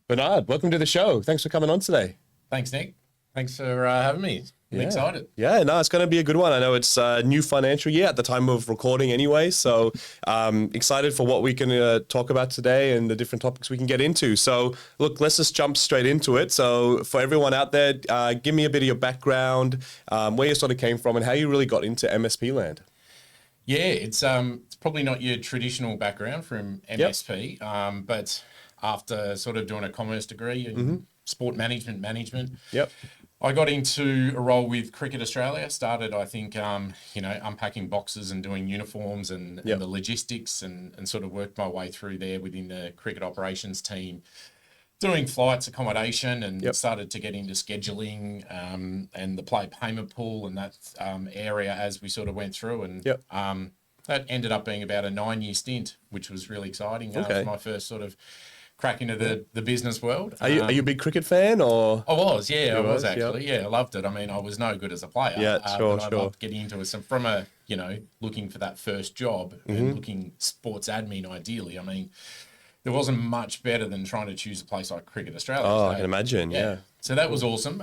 Bernard, welcome to the show. Thanks for coming on today. Thanks, Nick. Thanks for having me. I'm excited. Yeah, no, it's going to be a good one. I know it's a new financial year at the time of recording anyway, so excited for what we can talk about today and the different topics we can get into. So look, let's just jump straight into it. So for everyone out there, give me a bit of your background, where you sort of came from and how you really got into MSP land. Yeah, it's probably not your traditional background from MSP, but after sort of doing a commerce degree in sport management, I got into a role with Cricket Australia. Started, I think, unpacking boxes and doing uniforms and the logistics and sort of worked my way through there within the cricket operations team, doing flights, accommodation, and started to get into scheduling and the play payment pool and that area as we sort of went through. And that ended up being about a 9-year stint, which was really exciting. It was my first sort of crack into the business world. Are you a big cricket fan or? I was actually. Yeah, I loved it. I mean, I was no good as a player. Yeah, sure. I loved getting into it. So from looking for that first job and looking sports admin ideally, I mean, there wasn't much better than trying to choose a place like Cricket Australia. Oh, I can imagine, yeah. So that was awesome.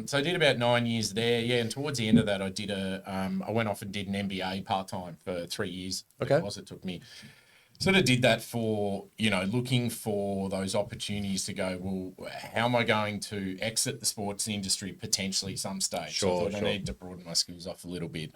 So I did about 9 years there, and towards the end of that, I went off and did an MBA part-time for 3 years. Okay. It took me. Sort of did that for, looking for those opportunities to go, well, how am I going to exit the sports industry potentially some stage? So I thought I need to broaden my skills off a little bit.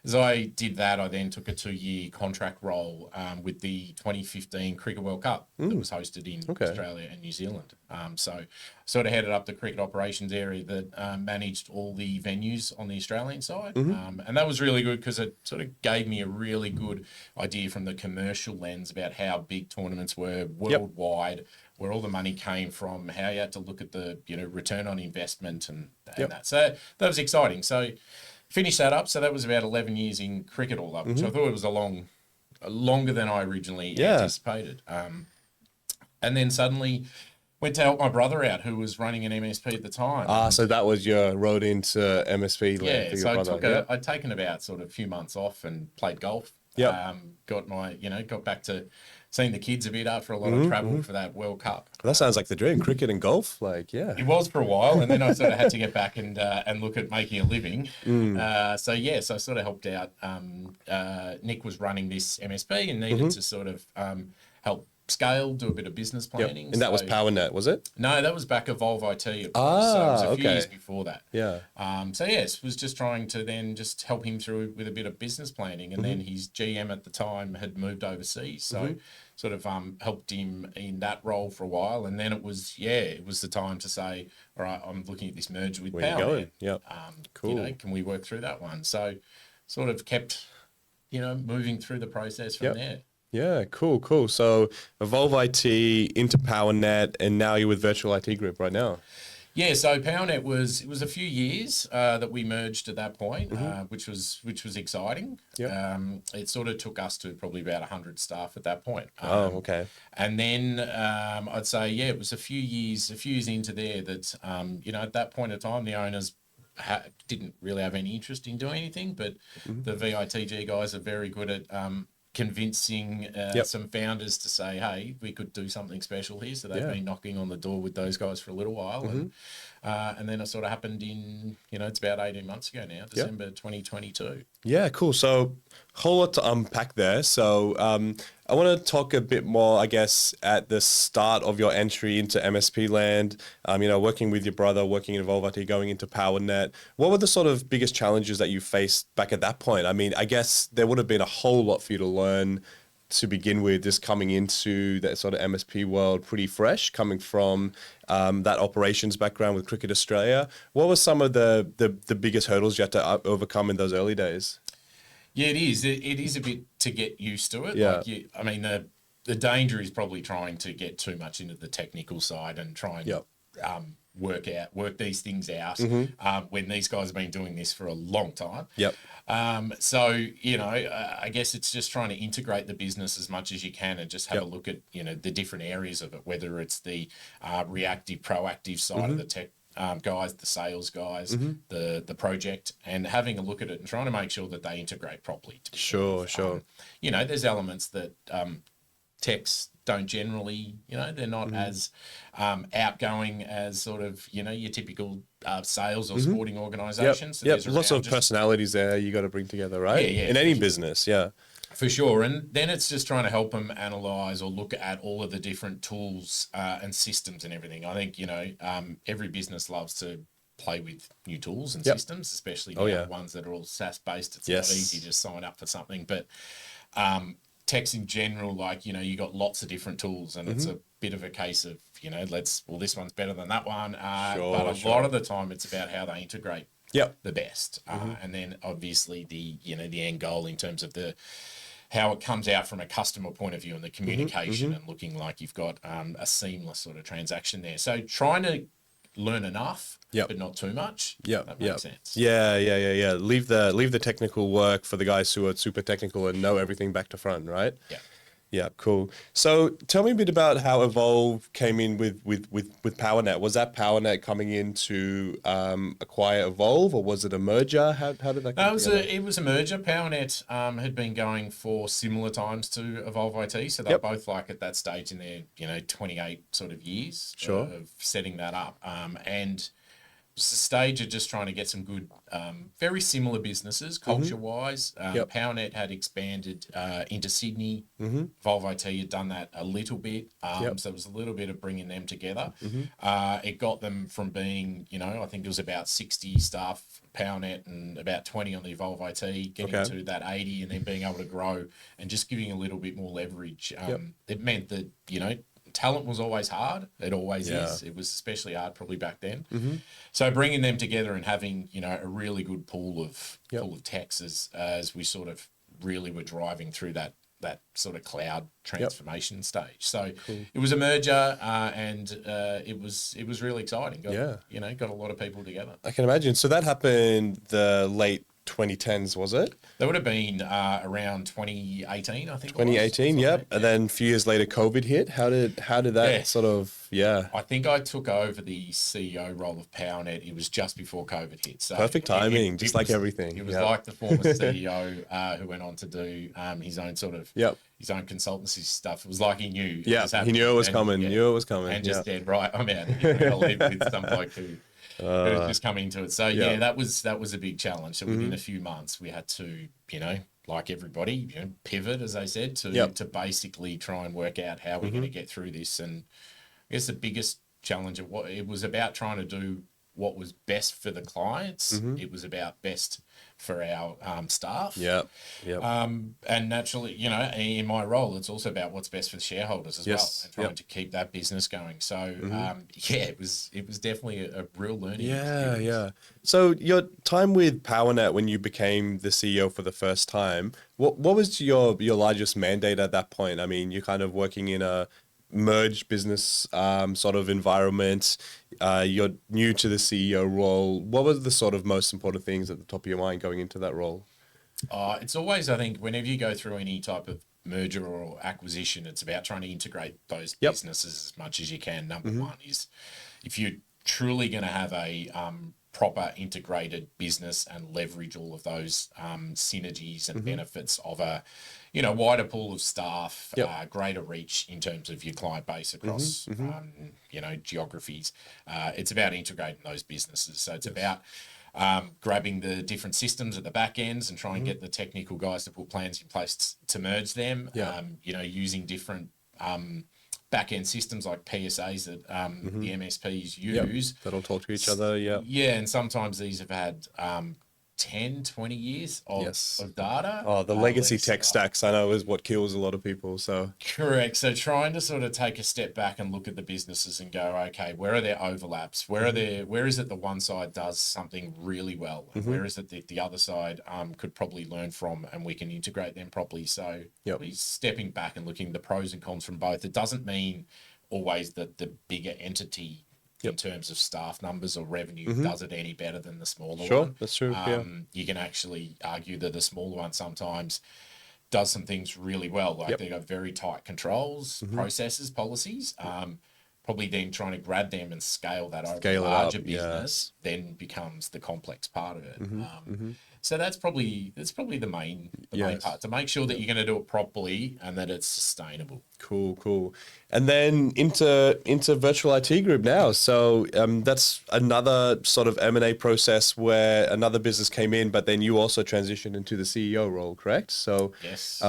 As I did that, I then took a 2-year contract role with the 2015 Cricket World Cup that was hosted in Australia and New Zealand. So sort of headed up the cricket operations area that managed all the venues on the Australian side. And that was really good because it sort of gave me a really good idea from the commercial lens about how big tournaments were worldwide, where all the money came from, how you had to look at the return on investment and that. So that was exciting. So finished that up. So that was about 11 years in cricket all up, which I thought it was longer than I originally anticipated. And then suddenly went to help my brother out, who was running an MSP at the time. So that was your road into MSP land for your brother. I'd taken about sort of a few months off and played golf. Got back to seeing the kids a bit after a lot of travel for that World Cup. Well, that sounds like the dream, cricket and golf. It was for a while, and then I sort of had to get back and look at making a living. So I sort of helped out. Nick was running this MSP and needed to sort of help scale, do a bit of business planning. And that was PowerNet, was it? No, that was back at Evolve IT. So it was a few years before that. Was just trying to then just help him through with a bit of business planning. And then his GM at the time had moved overseas. So sort of helped him in that role for a while. And then it was the time to say, all right, I'm looking at this merge with PowerNet. Cool. Can we work through that one? So sort of kept, moving through the process from there. Yeah, cool. So Evolve IT into PowerNet, and now you're with Virtual IT Group right now. Yeah, so PowerNet was a few years that we merged at that point, which was exciting. It sort of took us to probably about 100 staff at that point. And then I'd say it was a few years into there that at that point in time the owners didn't really have any interest in doing anything, but the VITG guys are very good at convincing some founders to say, hey, we could do something special here. So they've been knocking on the door with those guys for a little while. And then it sort of happened in, it's about 18 months ago now, December 2022. Yeah, cool. So whole lot to unpack there. So I want to talk a bit more, I guess, at the start of your entry into MSP land, working with your brother, working in Evolve IT, going into PowerNet. What were the sort of biggest challenges that you faced back at that point? I mean, I guess there would have been a whole lot for you to learn to begin with, just coming into that sort of MSP world pretty fresh, coming from that operations background with Cricket Australia. What were some of the biggest hurdles you had to overcome in those early days? Yeah, it is. It is a bit to get used to it. The danger is probably trying to get too much into the technical side and try and work these things out when these guys have been doing this for a long time. I guess it's just trying to integrate the business as much as you can and just have a look at, the different areas of it, whether it's the reactive, proactive side of the tech guys, the sales guys, the project, and having a look at it and trying to make sure that they integrate properly. Sure. There's elements that techs don't generally, they're not as outgoing as sort of, your typical sales or sporting organisations. So Yep. Lots of personalities there you got to bring together, right? Yeah, In any business, yeah. For sure. And then it's just trying to help them analyse or look at all of the different tools and systems and everything. I think, every business loves to play with new tools and systems, especially ones that are all SaaS based. It's not easy to sign up for something. But techs in general, like, you got lots of different tools, and it's a bit of a case of, this one's better than that one. But a lot of the time it's about how they integrate the best. And then obviously the end goal in terms of how it comes out from a customer point of view and the communication and looking like you've got a seamless sort of transaction there. So trying to learn enough, but not too much. That makes sense. Yeah. Leave the technical work for the guys who are super technical and know everything back to front, right? Yeah, cool. So tell me a bit about how Evolve came in with PowerNet. Was that PowerNet coming in to acquire Evolve, or was it a merger? How did that come together? It was a merger. PowerNet had been going for similar times to Evolve IT, so they're both like at that stage in their 28 sort of years of setting that up. And it's the stage of just trying to get some good, very similar businesses culture-wise. PowerNet had expanded into Sydney. Volvo IT had done that a little bit. So it was a little bit of bringing them together. It got them from being, I think it was about 60 staff PowerNet and about 20 on the Evolve IT, getting to that 80 and then being able to grow and just giving a little bit more leverage. It meant that, talent was always hard. It always is. It was especially hard probably back then. So bringing them together and having, a really good pool of techs as we sort of really were driving through that sort of cloud transformation stage. So it was a merger and it was really exciting. Got a lot of people together. I can imagine. So that happened the late 2010s, was it? That would have been around 2018, I think. 2018, yep. And then a few years later, COVID hit. How did that sort of, I think I took over the CEO role of PowerNet. It was just before COVID hit. So perfect timing, just like everything. It was like the former CEO who went on to do his own sort of his own consultancy stuff. It was like he knew. Yeah, he knew it was coming. And just said, right, I'm out. I'll live with some bloke who was just coming into it. So that was a big challenge. So within a few months, we had to, like everybody, pivot, as I said, to basically try and work out how we're going to get through this. And I guess the biggest challenge of what it was about trying to do what was best for the clients. It was about best for our staff. And naturally, in my role, it's also about what's best for the shareholders as well, and trying to keep that business going. So it was definitely a real learning experience. So your time with PowerNet when you became the CEO for the first time, what was your largest mandate at that point? I mean, you're kind of working in a merged business sort of environment. You're new to the CEO role. What were the sort of most important things at the top of your mind going into that role? It's always, I think, whenever you go through any type of merger or acquisition, it's about trying to integrate those businesses as much as you can. Number one is if you're truly going to have a proper integrated business and leverage all of those synergies and benefits of a wider pool of staff, greater reach in terms of your client base across geographies. It's about integrating those businesses. So it's about grabbing the different systems at the back ends and trying to get the technical guys to put plans in place to merge them. Using different back-end systems like PSAs that the MSPs use. That'll talk to each other, and sometimes these have had 10, 20 years of data. Oh, the legacy tech stacks, I know, is what kills a lot of people. So correct. So trying to sort of take a step back and look at the businesses and go, okay, where are their overlaps? Where is it the one side does something really well? And where is it that the other side could probably learn from and we can integrate them properly? So he's stepping back and looking at the pros and cons from both. It doesn't mean always that the bigger entity in terms of staff numbers or revenue does it any better than the smaller one. Sure, that's true. You can actually argue that the smaller one sometimes does some things really well. Like they've got very tight controls, processes, policies. Probably then trying to grab them and scale that over a larger business then becomes the complex part of it. So that's probably the main part, to make sure that you're going to do it properly and that it's sustainable. Cool. And then into virtual IT group now. So that's another sort of M&A process where another business came in, but then you also transitioned into the CEO role, correct? So Yes.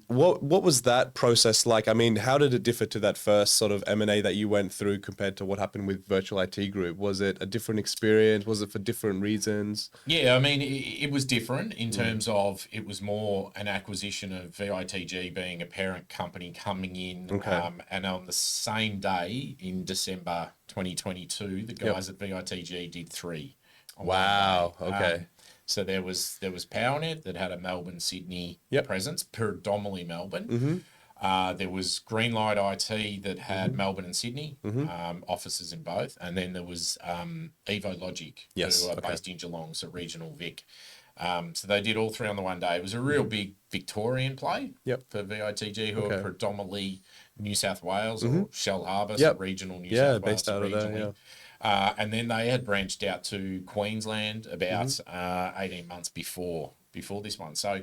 what was that process like? I mean, how did it differ to that first sort of M&A that you went through compared to what happened with virtual IT group? Was it a different experience? Was it for different reasons? Yeah, I mean, it was different in terms of it was more an acquisition of VITG being a parent company coming in. Okay. And on the same day in December 2022, the guys at VITG did 3 on Wow. one day. Okay. So there was PowerNet that had a Melbourne, Sydney presence, predominantly Melbourne. There was Greenlight IT that had Melbourne and Sydney, offices in both. And then there was Evo Logic, who are based in Geelong, so regional Vic. So they did all 3 on the one day. It was a real big Victorian play for VITG, who are predominantly New South Wales or Shell Harbour, so regional New South Wales. Based out of there, and then they had branched out to Queensland about 18 months before this one. So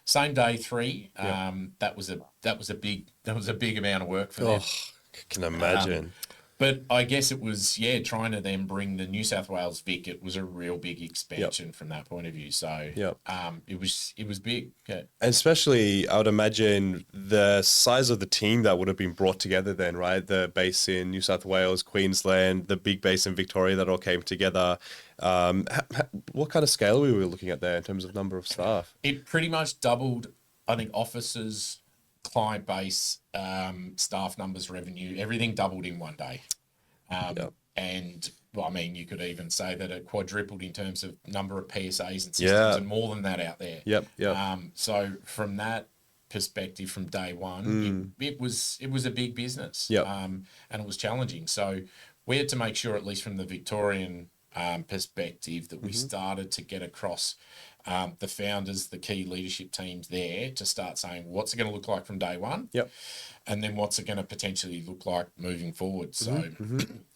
same day 3. That was a big amount of work for them. I can imagine. But I guess it was, trying to then bring the New South Wales Vic. It was a real big expansion from that point of view. So it was big. Yeah. And especially, I would imagine the size of the team that would have been brought together then, right? The base in New South Wales, Queensland, the big base in Victoria that all came together. What kind of scale were we looking at there in terms of number of staff? It pretty much doubled, I think, offices, client base, staff numbers, revenue, everything doubled in one day. And well, I mean, you could even say that it quadrupled in terms of number of PSAs and systems and more than that out there. So from that perspective, from day one, it was a big business. And it was challenging. So we had to make sure, at least from the Victorian perspective, that we started to get across the founders, the key leadership teams there, to start saying, what's it going to look like from day one? And then what's it going to potentially look like moving forward? So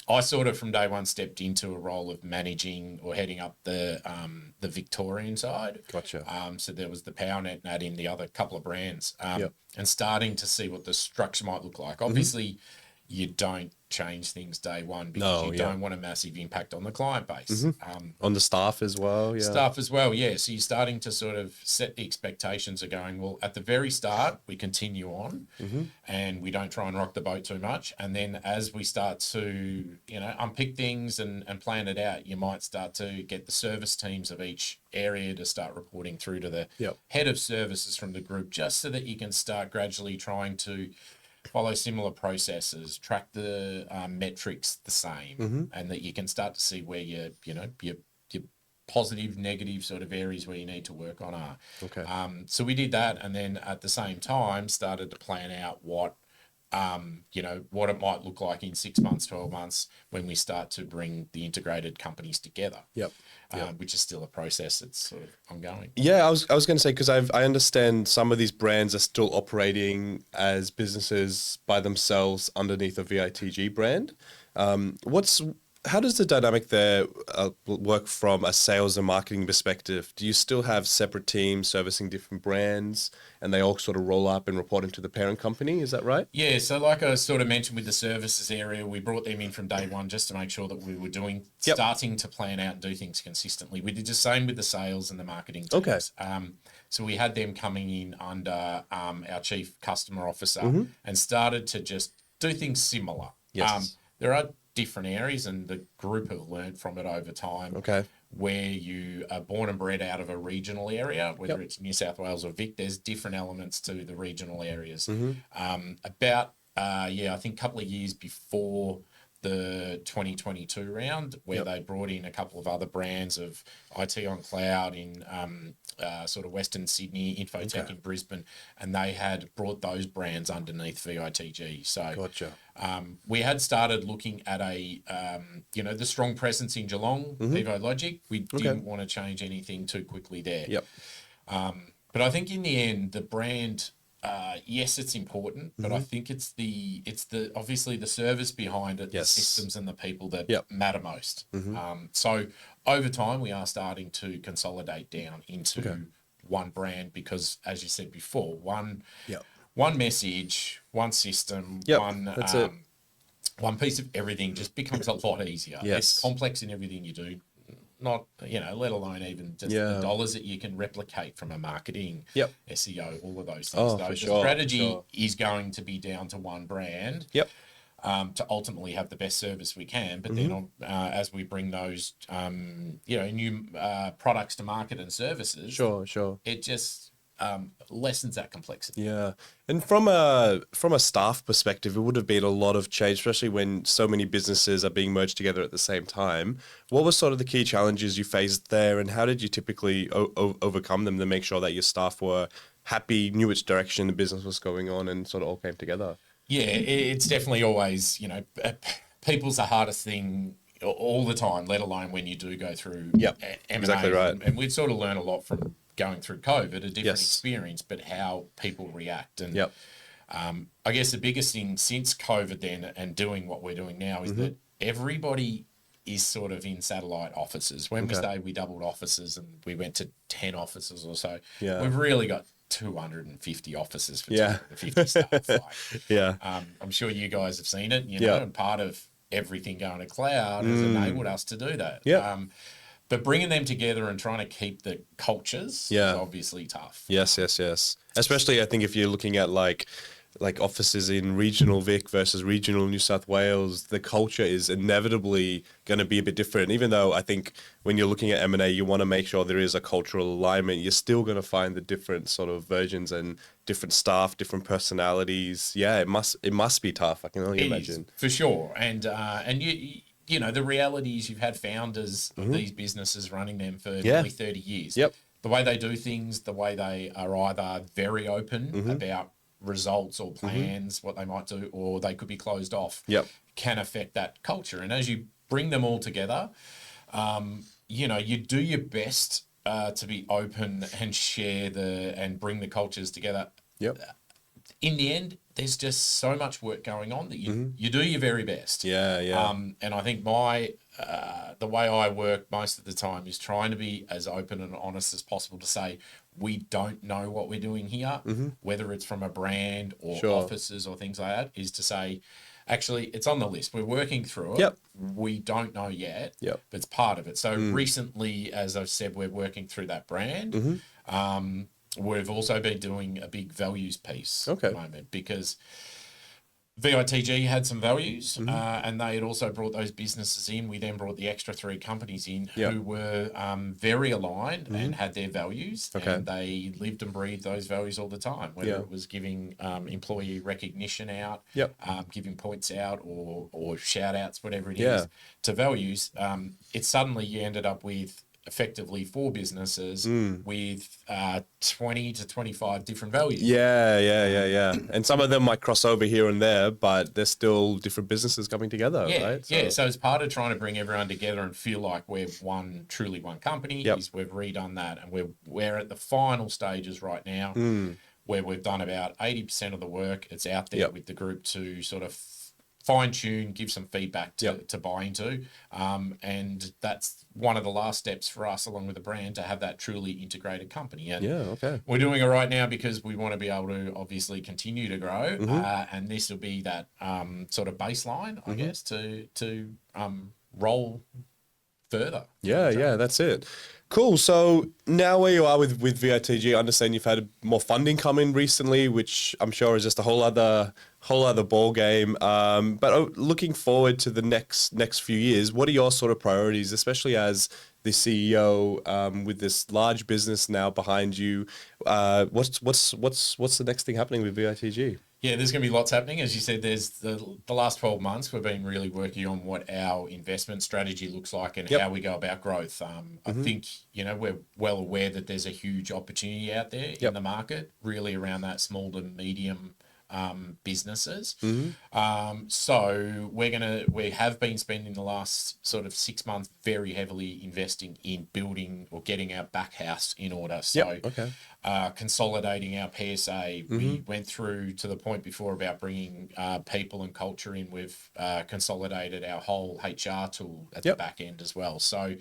I sort of from day one stepped into a role of managing or heading up the Victorian side. Gotcha. So there was the PowerNet and add in the other couple of brands, and starting to see what the structure might look like. Obviously, you don't change things day one because you don't want a massive impact on the client base. On the staff as well, Staff as well, So you're starting to sort of set the expectations of going, well, at the very start, we continue on and we don't try and rock the boat too much. And then as we start to, unpick things and plan it out, you might start to get the service teams of each area to start reporting through to the head of services from the group, just so that you can start gradually trying to follow similar processes, track the metrics the same, and that you can start to see where your positive, negative sort of areas where you need to work on are. So we did that, and then at the same time started to plan out what it might look like in 6 months, 12 months when we start to bring the integrated companies together. Which is still a process that's sort of ongoing. I was going to say, because I understand some of these brands are still operating as businesses by themselves underneath a VITG brand. How does the dynamic there work from a sales and marketing perspective? Do you still have separate teams servicing different brands and they all sort of roll up and report into the parent company? Is that right? Yeah, so like I sort of mentioned with the services area, we brought them in from day one just to make sure that we were starting to plan out and do things consistently. We did the same with the sales and the marketing teams. So we had them coming in under our chief customer officer and started to just do things similar. There are different areas, and the group have learned from it over time. Where you are born and bred out of a regional area, whether it's New South Wales or Vic, there's different elements to the regional areas. I think a couple of years before the 2022 round, where they brought in a couple of other brands of IT on Cloud in sort of Western Sydney, Infotech in Brisbane, and they had brought those brands underneath VITG. So we had started looking at the strong presence in Geelong, Evo Logic. We didn't want to change anything too quickly there. But I think in the end, the brand yes, it's important, but I think it's the obviously the service behind it, the systems and the people that matter most. So over time, we are starting to consolidate down into one brand because, as you said before, one message, one system, one piece of everything just becomes a lot easier. It's complex in everything you do. Not, let alone even just the dollars that you can replicate from a marketing, SEO, all of those things. The strategy is going to be down to one brand to ultimately have the best service we can. But then as we bring those, new products to market and services, it just lessens that complexity. Yeah. And from a staff perspective, it would have been a lot of change, especially when so many businesses are being merged together at the same time. What were sort of the key challenges you faced there, and how did you typically overcome them to make sure that your staff were happy, knew which direction the business was going on, and sort of all came together? Yeah, it's definitely always, people's the hardest thing all the time, let alone when you do go through M&A. Exactly right. And we'd sort of learn a lot from going through COVID, a different experience, but how people react. And I guess the biggest thing since COVID then and doing what we're doing now is that everybody is sort of in satellite offices. When we stayed, we doubled offices and we went to 10 offices or so. We've really got 250 offices for 250 staff. I'm sure you guys have seen it, and part of everything going to cloud has enabled us to do that. But bringing them together and trying to keep the cultures is obviously tough. Yes. Especially, I think, if you're looking at like offices in regional Vic versus regional New South Wales, the culture is inevitably going to be a bit different. Even though I think when you're looking at M&A, you want to make sure there is a cultural alignment, you're still going to find the different sort of versions and different staff, different personalities. Yeah, it must be tough. I can only imagine. For sure. And you the reality is you've had founders of these businesses running them for nearly 30 years. The way they do things, the way they are either very open about results or plans, what they might do, or they could be closed off, can affect that culture. And as you bring them all together, you do your best to be open and share and bring the cultures together. In the end, there's just so much work going on that you do your very best. And I think the way I work most of the time is trying to be as open and honest as possible to say, we don't know what we're doing here, whether it's from a brand or offices or things like that, is to say, actually, it's on the list. We're working through it. We don't know yet, but it's part of it. So recently, as I've said, we're working through that brand. We've also been doing a big values piece at the moment because VITG had some values and they had also brought those businesses in. We then brought the extra 3 companies in who were very aligned and had their values and they lived and breathed those values all the time, whether it was giving employee recognition out, giving points out or shout outs, whatever it is, to values. It suddenly you ended up with effectively 4 businesses with 20 to 25 different values. And some of them might cross over here and there, but they're still different businesses coming together, right? So it's part of trying to bring everyone together and feel like we're truly one company. We've redone that, and we're at the final stages right now where we've done about 80% of the work. It's out there with the group to sort of fine-tune, give some feedback to buy into. And that's one of the last steps for us, along with the brand, to have that truly integrated company. And we're doing it right now because we want to be able to obviously continue to grow. And this will be that sort of baseline, I guess, to roll further. That's it. Cool. So now where you are with VITG, I understand you've had more funding come in recently, which I'm sure is just a whole other ball game. But looking forward to the next few years, what are your sort of priorities, especially as the CEO with this large business now behind you? What's the next thing happening with VITG? Yeah, there's going to be lots happening. As you said, there's the last 12 months, we've been really working on what our investment strategy looks like and how we go about growth. I think, we're well aware that there's a huge opportunity out there in the market, really around that small to medium businesses. So we have been spending the last sort of 6 months very heavily investing in building or getting our back house in order. So consolidating our PSA. We went through to the point before about bringing people and culture in. We've consolidated our whole HR tool at the back end as well. So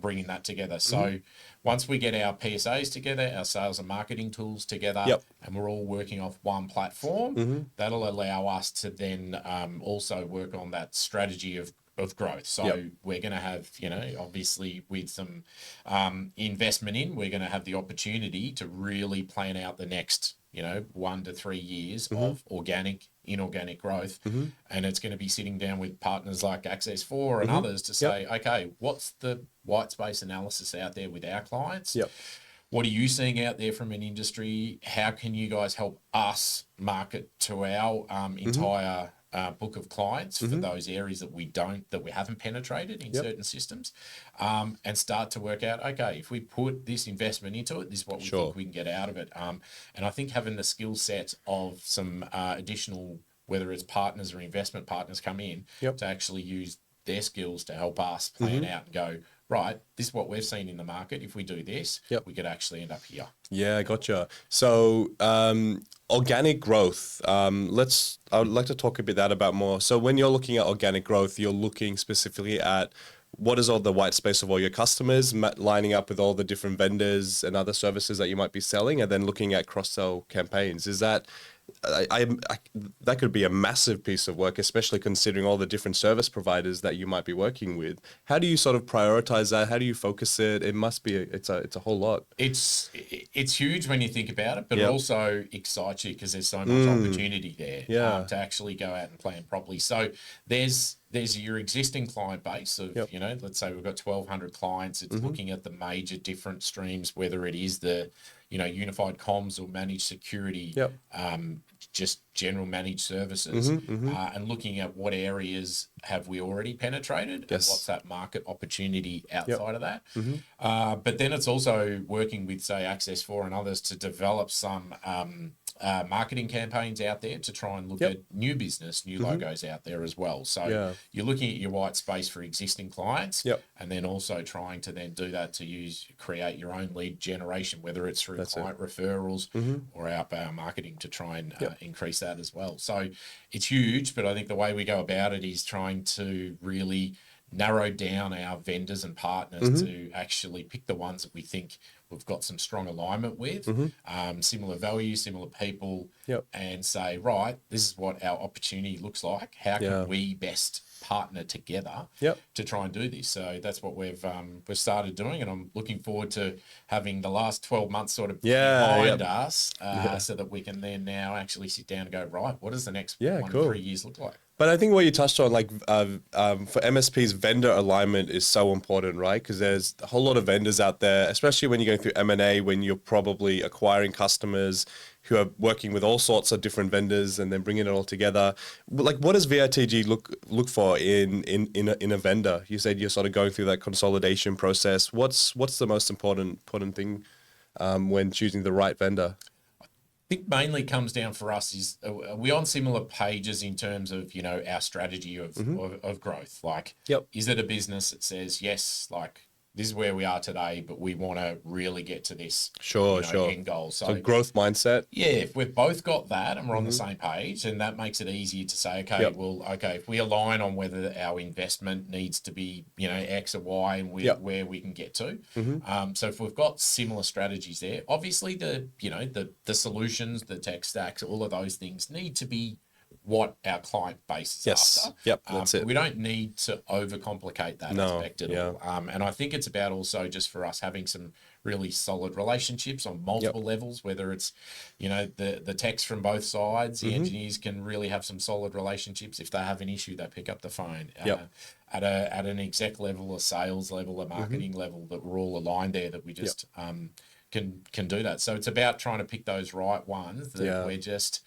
bringing that together. So once we get our PSAs together, our sales and marketing tools together, and we're all working off one platform, that'll allow us to then also work on that strategy of growth. So we're going to have, obviously with some investment in, we're going to have the opportunity to really plan out the next, 1 to 3 years of organic, inorganic growth. And it's going to be sitting down with partners like Access 4 and others to say, okay, what's the white space analysis out there with our clients? What are you seeing out there from an industry? How can you guys help us market to our entire book of clients for those areas that we haven't penetrated in certain systems, and start to work out, okay, if we put this investment into it, this is what we think we can get out of it. And I think having the skill set of some additional, whether it's partners or investment partners come in to actually use their skills to help us plan out and go, right, this is what we've seen in the market. If we do this, we could actually end up here. Yeah, gotcha. So organic growth, I would like to talk a bit about more. So when you're looking at organic growth, you're looking specifically at what is all the white space of all your customers, lining up with all the different vendors and other services that you might be selling, and then looking at cross-sell campaigns. Is that that could be a massive piece of work, especially considering all the different service providers that you might be working with. How do you sort of prioritize that? How do you focus it? It must be it's a whole lot. It's huge when you think about it, but it also excites you because there's so much opportunity there to actually go out and plan properly. So there's your existing client base of, let's say we've got 1,200 clients. It's looking at the major different streams, whether it is the, unified comms or managed security, just general managed services, and looking at what areas have we already penetrated and what's that market opportunity outside of that. But then it's also working with, say, Access 4 and others to develop some marketing campaigns out there to try and look at new business, new logos out there as well. So you're looking at your white space for existing clients, and then also trying to then do that to create your own lead generation, whether it's through client referrals or outbound marketing to try and increase that as well. So it's huge, but I think the way we go about it is trying to really narrow down our vendors and partners to actually pick the ones that we think we've got some strong alignment with, similar values, similar people, and say, right, this is what our opportunity looks like. How can we best partner together to try and do this? So that's what we've started doing, and I'm looking forward to having the last 12 months sort of behind us, so that we can then now actually sit down and go, right, what does the next 1 to 3 years look like? But I think what you touched on, like for MSPs, vendor alignment is so important, right? Because there's a whole lot of vendors out there, especially when you're going through M&A, when you're probably acquiring customers who are working with all sorts of different vendors and then bringing it all together. Like, what does VITG look for in a vendor? You said you're sort of going through that consolidation process. What's the most important thing when choosing the right vendor? I think mainly comes down for us is, are we on similar pages in terms of, our strategy of growth? Like, is it a business that says, yes, like, this is where we are today, but we want to really get to this end goal. So growth mindset. Yeah, if we've both got that and we're on the same page, then that makes it easier to say, okay, if we align on whether our investment needs to be, X or Y and where we can get to. So if we've got similar strategies there, obviously the solutions, the tech stacks, all of those things need to be what our client base is after. That's it. We don't need to overcomplicate that aspect at all. And I think it's about also just for us having some really solid relationships on multiple levels, whether it's, the techs from both sides, the engineers can really have some solid relationships. If they have an issue, they pick up the phone. At an exec level, a sales level, a marketing level, that we're all aligned there, that we just can do that. So it's about trying to pick those right ones that we're just,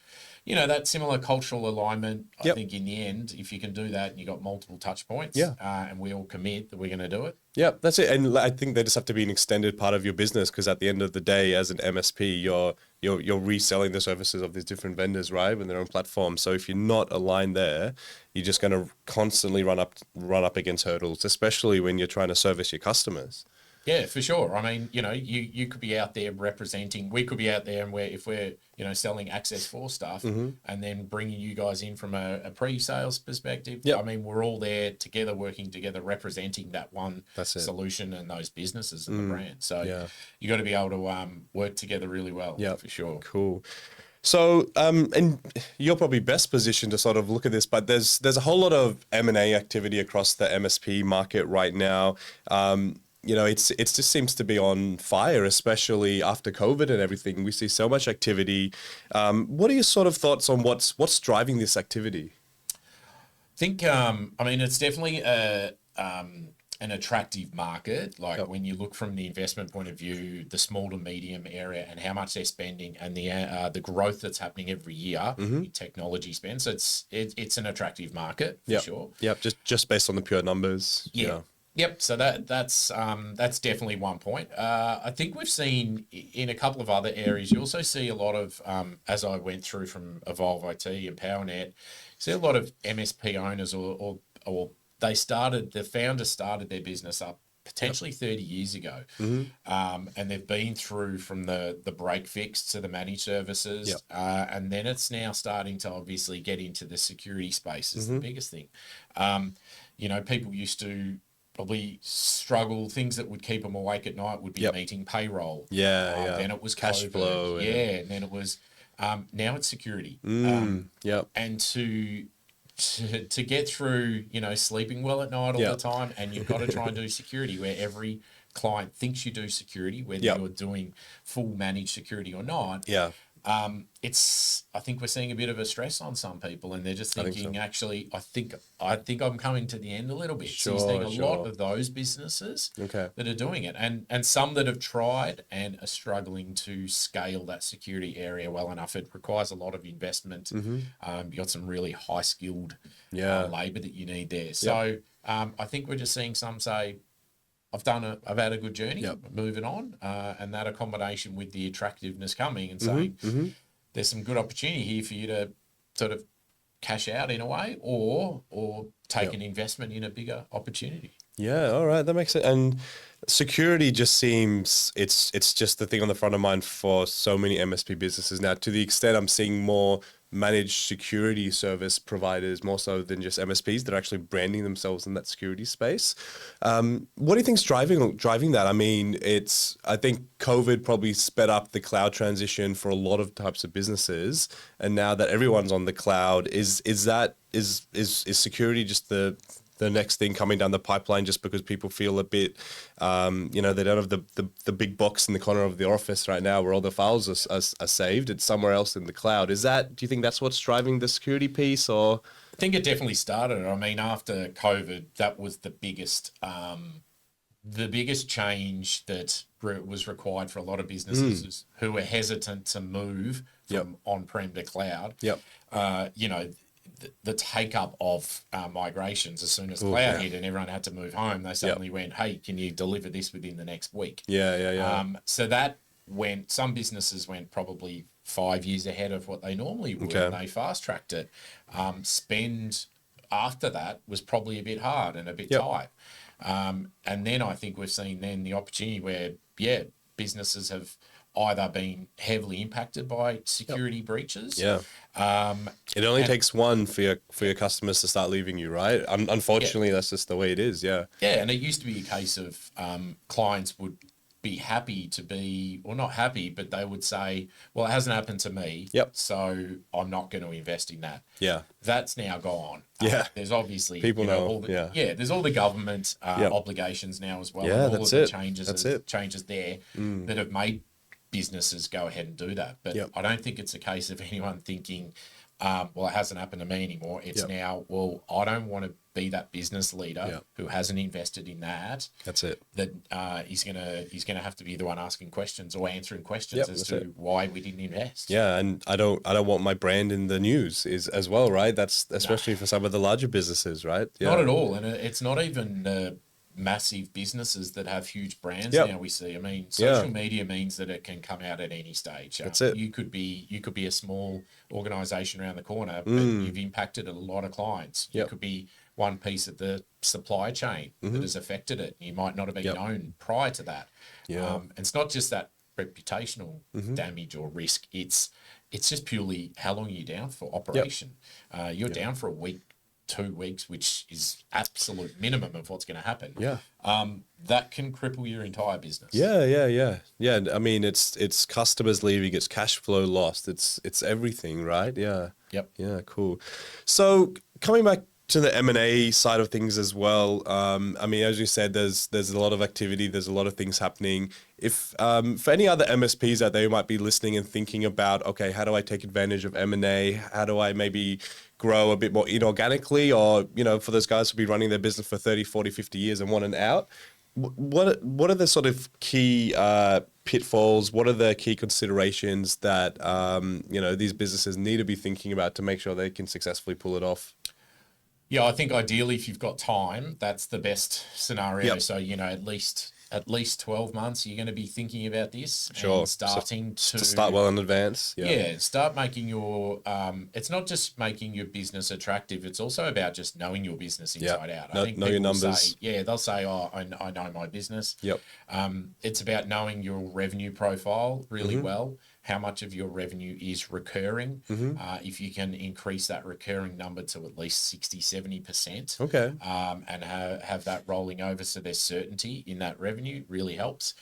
that similar cultural alignment. I think in the end, if you can do that and you got multiple touch points, and we all commit that we're going to do it. Yeah, that's it. And I think they just have to be an extended part of your business, because at the end of the day, as an MSP, you're reselling the services of these different vendors, right, with their own platform. So if you're not aligned there, you're just going to constantly run up against hurdles, especially when you're trying to service your customers. Yeah, for sure. I mean, you could be out there representing, we could be out there and if we're, selling Access 4 stuff and then bringing you guys in from a pre-sales perspective. Yep. I mean, we're all there together, working together, representing that one solution and those businesses and the brand. So you got to be able to work together really well. Yeah, for sure. Cool. So, and you're probably best positioned to sort of look at this, but there's a whole lot of M&A activity across the MSP market right now. It just seems to be on fire, especially after COVID and everything. We see so much activity. What are your sort of thoughts on what's driving this activity? I think, it's definitely an attractive market. Like when you look from the investment point of view, the small to medium area and how much they're spending and the growth that's happening every year in technology spend. So it's an attractive market for sure. Yep. Just based on the pure numbers. Yeah. Yep. So that's definitely one point. I think we've seen in a couple of other areas, you also see a lot of, as I went through from Evolve IT and PowerNet, see a lot of MSP owners or the founders started their business up potentially 30 years ago. And they've been through from the break fix to the managed services. And then it's now starting to obviously get into the security space is the biggest thing. People used to probably struggle. Things that would keep them awake at night would be meeting payroll. Then it was cash COVID. flow. And then it was, now it's security. And to get through, sleeping well at night all the time, and you've got to try and do security where every client thinks you do security, whether you're doing full managed security or not. I think we're seeing a bit of a stress on some people, and they're just thinking, actually, I think I'm coming to the end a little bit. So you're seeing a lot of those businesses that are doing it, and some that have tried and are struggling to scale that security area well enough. It requires a lot of investment. You got some really high skilled labor that you need there. So I think we're just seeing some say, I've had a good journey, moving on, and that a combination with the attractiveness coming and saying there's some good opportunity here for you to sort of cash out in a way or take an investment in a bigger opportunity. Yeah, all right, that makes sense. And security just seems it's just the thing on the front of mind for so many MSP businesses now, to the extent I'm seeing more managed security service providers more so than just MSPs that are actually branding themselves in that security space. What do you think's driving that? I mean, I think COVID probably sped up the cloud transition for a lot of types of businesses, and now that everyone's on the cloud, is security just the next thing coming down the pipeline, just because people feel a bit, they don't have the big box in the corner of the office right now where all the files are saved. It's somewhere else in the cloud. Do you think that's what's driving the security piece, or? I think it definitely started. I mean, after COVID, that was the biggest change that was required for a lot of businesses who were hesitant to move from on-prem to cloud. The take up of migrations as soon as cloud hit and everyone had to move home, they suddenly went, hey, can you deliver this within the next week? So that some businesses went probably 5 years ahead of what they normally would, and they fast tracked it. Spend after that was probably a bit hard and a bit tight. And then I think we've seen then the opportunity where, businesses have either been heavily impacted by security breaches. It only takes one for your customers to start leaving you, right? Unfortunately, that's just the way it is. And it used to be a case of clients would be happy to be, or not happy, but they would say, well, it hasn't happened to me, so I'm not going to invest in that. That's now gone. There's obviously people know. There's all the government obligations now as well. And all that's of the it. changes there that have made businesses go ahead and do that. But I don't think it's a case of anyone thinking, well, it hasn't happened to me anymore. It's now, well, I don't want to be that business leader who hasn't invested in that. That's it. That he's gonna have to be the one asking questions or answering questions as to why we didn't invest. And I don't want my brand in the news as well, right? That's especially for some of the larger businesses, right? Not at all, and it's not even massive businesses that have huge brands Yep. now we see. I mean, social media means that it can come out at any stage. That's it. You could be a small organization around the corner, but you've impacted a lot of clients. You could be one piece of the supply chain that has affected it. You might not have been known prior to that. And it's not just that reputational damage or risk. It's just purely how long are you down for operation. You're down for a week, 2 weeks, which is absolute minimum of what's going to happen. That can cripple your entire business. Yeah. I mean, it's customers leaving, it's cash flow lost, it's everything, right? Yeah. Yeah, cool. So coming back to the M&A side of things as well, I mean, as you said, there's a lot of activity, there's a lot of things happening. If for any other MSPs out there who might be listening and thinking about, okay, how do I take advantage of M&A? How do I maybe grow a bit more inorganically? Or, you know, for those guys who'll be running their business for 30, 40, 50 years and want an out, what are the sort of key pitfalls? What are the key considerations that, you know, these businesses need to be thinking about to make sure they can successfully pull it off? Yeah, I think ideally if you've got time, that's the best scenario. So, you know, at least 12 months, you're going to be thinking about this. Sure. And starting to start well in advance. Yeah, start making your, it's not just making your business attractive. It's also about just knowing your business inside out. I think know your numbers. They'll say, oh, I know my business. Yep. It's about knowing your revenue profile really well. How much of your revenue is recurring. If you can increase that recurring number to at least 60, 70%. Okay. And have that rolling over so there's certainty in that revenue really helps.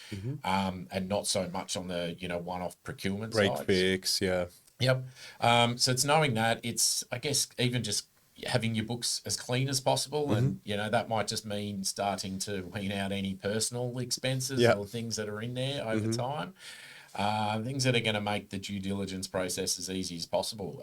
And not so much on the, you know, one-off procurement side. Break fix, yeah. Yep. So it's knowing that. It's, I guess, even just having your books as clean as possible. And, you know, that might just mean starting to wean out any personal expenses or things that are in there over time. Things that are going to make the due diligence process as easy as possible.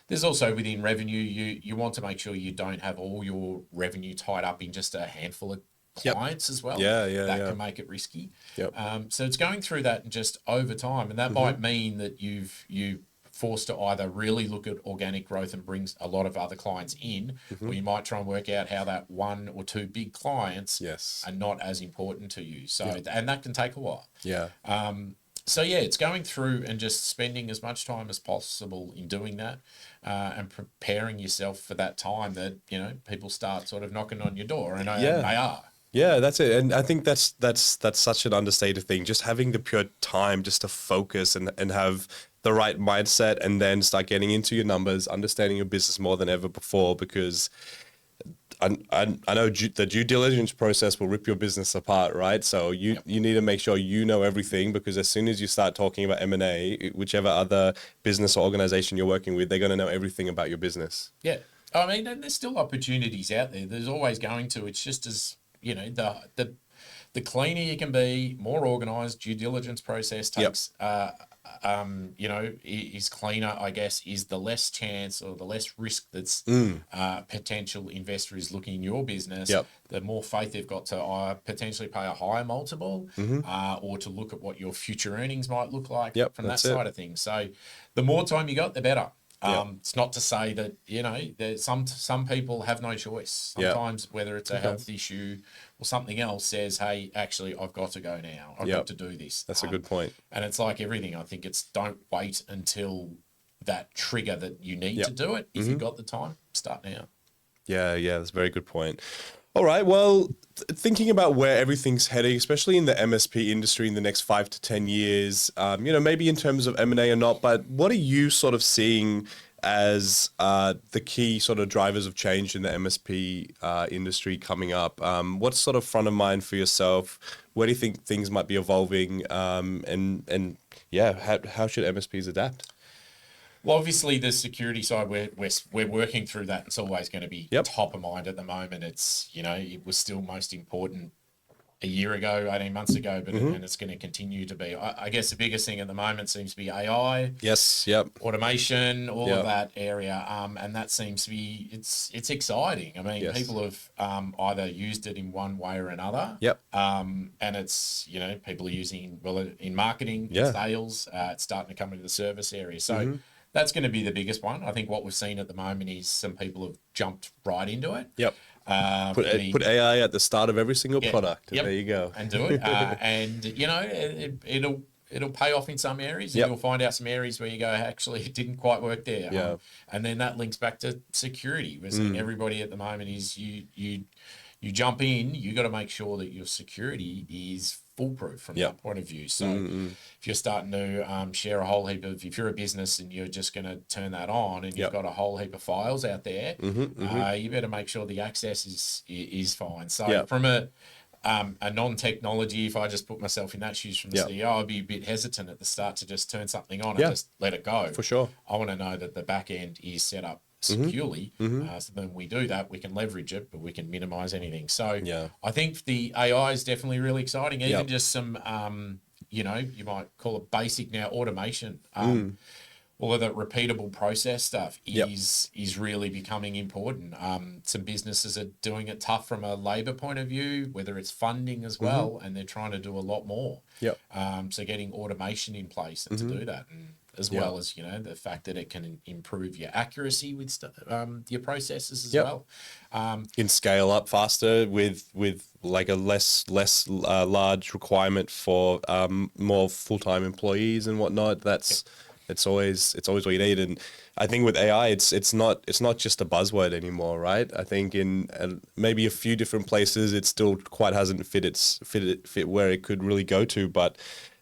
There's also within revenue, you want to make sure you don't have all your revenue tied up in just a handful of clients as well. That can make it risky. So it's going through that just over time, and that might mean that you forced to either really look at organic growth and brings a lot of other clients in, or you might try and work out how that 1 or 2 big clients are not as important to you. So and that can take a while. So yeah, it's going through and just spending as much time as possible in doing that, and preparing yourself for that time that, you know, people start sort of knocking on your door, and they are. Yeah, that's it. And I think that's such an understated thing. Just having the pure time just to focus and have the right mindset, and then start getting into your numbers, understanding your business more than ever before, because I know the due diligence process will rip your business apart, right? So you need to make sure you know everything, because as soon as you start talking about M&A, whichever other business or organization you're working with, they're going to know everything about your business. Yeah. I mean, and there's still opportunities out there. There's always going to. It's just as, you know, the cleaner you can be, more organized, due diligence process takes, you know, is cleaner, I guess, is the less chance or the less risk that's potential investor is looking in your business, the more faith they've got to potentially pay a higher multiple, or to look at what your future earnings might look like from that side of things. So the more time you got, the better. It's not to say that, you know, some people have no choice. Sometimes whether it's a health issue or something else says, hey, actually, I've got to go now. I've got to do this. That's a good point. And it's like everything. I think it's don't wait until that trigger that you need to do it. If you've got the time, start now. Yeah, that's a very good point. All right. Well, thinking about where everything's heading, especially in the MSP industry in the next 5 to 10 years, you know, maybe in terms of M&A or not, but what are you sort of seeing as the key sort of drivers of change in the MSP industry coming up? What's sort of front of mind for yourself? Where do you think things might be evolving? And how should MSPs adapt? Well, obviously, the security side, we're working through that. It's always going to be top of mind at the moment. It's, you know, it was still most important a year ago, 18 months ago, but and it's going to continue to be. I guess the biggest thing at the moment seems to be AI. Automation, all of that area, and that seems to be it's exciting. I mean, people have either used it in one way or another. And it's, you know, people are using in marketing, sales. It's starting to come into the service area. So. That's going to be the biggest one. I think what we've seen at the moment is some people have jumped right into it. Put AI at the start of every single product. Yep, There you go. And do it. And, you know, it'll pay off in some areas, and you'll find out some areas where you go, actually, it didn't quite work there. Yeah. And then that links back to security. We're seeing everybody at the moment is you jump in, you got to make sure that your security is foolproof from that point of view. So if you're starting to share a whole heap of, if you're a business and you're just going to turn that on and you've got a whole heap of files out there, you better make sure the access is fine. So from a non-technology, if I just put myself in that shoes from the CEO, I'd be a bit hesitant at the start to just turn something on and just let it go. For sure. I want to know that the back end is set up securely. So then we do that, we can leverage it, but we can minimize anything. So I think the AI is definitely really exciting. Even just some, you know, you might call it basic now automation. All of that repeatable process stuff is really becoming important. Some businesses are doing it tough from a labor point of view, whether it's funding as well, and they're trying to do a lot more. So getting automation in place and to do that, and as well as, you know, the fact that it can improve your accuracy with your processes as well. Can scale up faster with like a less large requirement for more full-time employees and whatnot. It's always what you need. And I think with AI, it's not just a buzzword anymore, right? I think in maybe a few different places, it still quite hasn't fit where it could really go to. But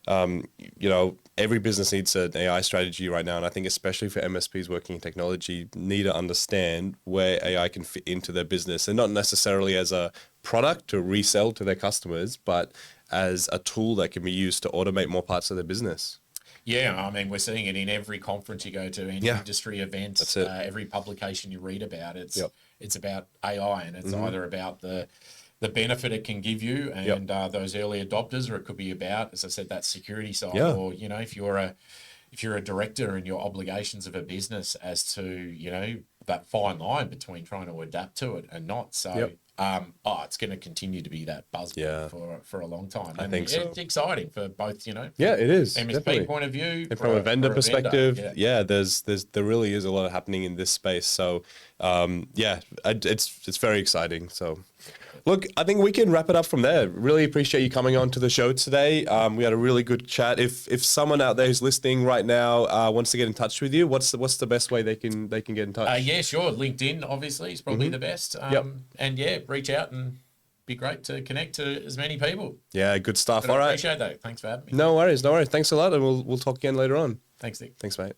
you know, every business needs an AI strategy right now, and I think especially for MSPs working in technology, need to understand where AI can fit into their business, and not necessarily as a product to resell to their customers, but as a tool that can be used to automate more parts of their business. Yeah, I mean, we're seeing it in every conference you go to, any industry event, every publication you read about. It's about AI, and it's either about the benefit it can give you and those early adopters, or it could be about, as I said, that security side, or, you know, if you're a director and your obligations of a business as to, you know, that fine line between trying to adapt to it and not. So it's going to continue to be that buzzword for a long time. And I think so. It's exciting for both, you know, it is MSP definitely. Point of view, and from a vendor perspective. There really is a lot happening in this space. So it's very exciting. So look, I think we can wrap it up from there. Really appreciate you coming on to the show today. We had a really good chat. If someone out there who's listening right now wants to get in touch with you, what's the best way they can get in touch? Yeah, sure. LinkedIn obviously is probably the best. And reach out, and be great to connect to as many people. Yeah, good stuff. But All right. Appreciate that. Thanks for having me. No worries. Thanks a lot, and we'll talk again later on. Thanks, Nick. Thanks, mate.